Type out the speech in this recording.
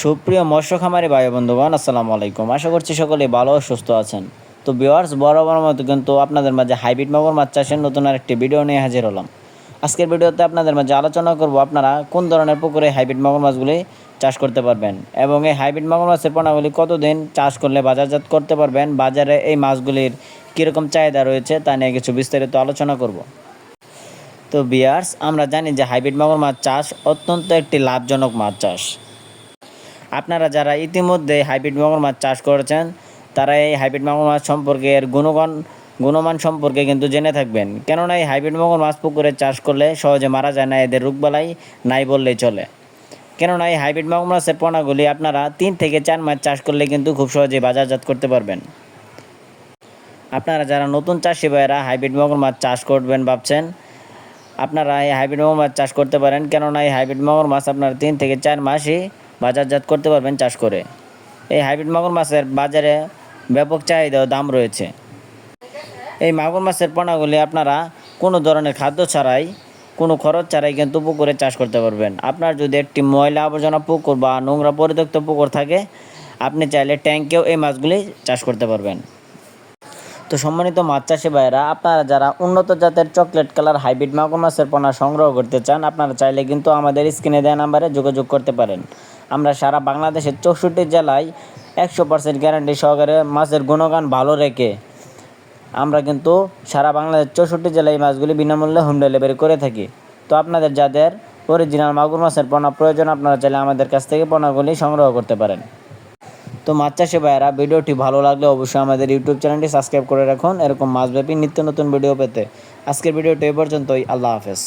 সুপ্রিয় মৎস্য খামারি ভাই বন্ধুগণ, আসসালামু আলাইকুম। আশা করছি সকলেই ভালো ও সুস্থ আছেন। তো ভিউয়ার্স, বরাবর মতো কিন্তু আপনাদের মাঝে হাইব্রিড মাগুর মাছ চাষের নতুন আরেকটি ভিডিও নিয়ে হাজির হলাম। আজকের ভিডিওতে আপনাদের মাঝে আলোচনা করব আপনারা কোন ধরনের পুকুরে হাইব্রিড মাগুর মাছগুলি চাষ করতে পারবেন এবং এই হাইব্রিড মাগুর মাছের পোনাগুলি কতদিন চাষ করলে বাজারজাত করতে পারবেন, বাজারে এই মাছগুলির কীরকম চাহিদা রয়েছে তা নিয়ে কিছু বিস্তারিত আলোচনা করব। তো ভিউয়ার্স, আমরা জানি যে হাইব্রিড মাগুর মাছ চাষ অত্যন্ত একটি লাভজনক মাছ চাষ। আপনারা যারা ইতিমধ্যে হাইব্রিড মাগুর মাছ চাষ করেছেন তারা এই হাইব্রিড মাগুর মাছ সম্পর্কে এর গুণমান সম্পর্কে কিন্তু জেনে থাকবেন। কেননা এই হাইব্রিড মাগুর মাছ পুকুরে চাষ করলে সহজে মারা যায় না, এদের রোগবালাই নাই বললেই চলে। কেননা এই হাইব্রিড মাগুর মাছের পোনাগুলি আপনারা 3 থেকে 4 মাস চাষ করলে কিন্তু খুব সহজেই বাজারজাত করতে পারবেন। আপনারা যারা নতুন চাষি ভাইয়েরা হাইব্রিড মাগুর মাছ চাষ করবেন ভাবছেন, আপনারা এই হাইব্রিড মাগুর মাছ চাষ করতে পারেন। কেননা এই হাইব্রিড মাগুর মাছ আপনারা 3 থেকে 4 মাসই বাজারজাত করতে পারবেন চাষ করে। এই হাইব্রিড মাগুর মাছের বাজারে ব্যাপক চাহিদা ও দাম রয়েছে। এই মাগুর মাছের পোনাগুলি আপনারা কোনো ধরনের খাদ্য ছাড়াই, কোনো খরচ ছাড়াই কিন্তু পুকুরে চাষ করতে পারবেন। আপনার যদি একটি ময়লা আবর্জনা পুকুর বা নোংরা পরিত্যক্ত পুকুর থাকে, আপনি চাইলে ট্যাঙ্কেও এই মাছগুলি চাষ করতে পারবেন। তো সম্মানিত মাছ চাষি ভাইয়েরা, আপনারা যারা উন্নত জাতের চকলেট কালার হাইব্রিড মাগুর মাছের পোনা সংগ্রহ করতে চান, আপনারা চাইলে কিন্তু আমাদের স্ক্রিনে দেওয়া নাম্বারে যোগাযোগ করতে পারেন। আমরা সারা বাংলাদেশের 64 জেলায় 100% গ্যারান্টি সহকারে মাছের গুণগান ভালো রেখে আমরা কিন্তু সারা বাংলাদেশের 64 জেলায় এই মাছগুলি বিনামূল্যে হোম ডেলিভারি করে থাকি। তো আপনাদের যাদের অরিজিনাল মাগুর মাছের পোনা প্রয়োজন, আপনারা চাইলে আমাদের কাছ থেকে পোনাগুলি সংগ্রহ করতে পারেন। তো মাছ চাষি ভাইয়েরা, ভিডিওটি ভালো লাগলে অবশ্যই আমাদের ইউটিউব চ্যানেলটি সাবস্ক্রাইব করে রাখুন এরকম মাছব্যাপী নিত্য নতুন ভিডিও পেতে। আজকের ভিডিওটি এ পর্যন্তই। আল্লাহ হাফেজ।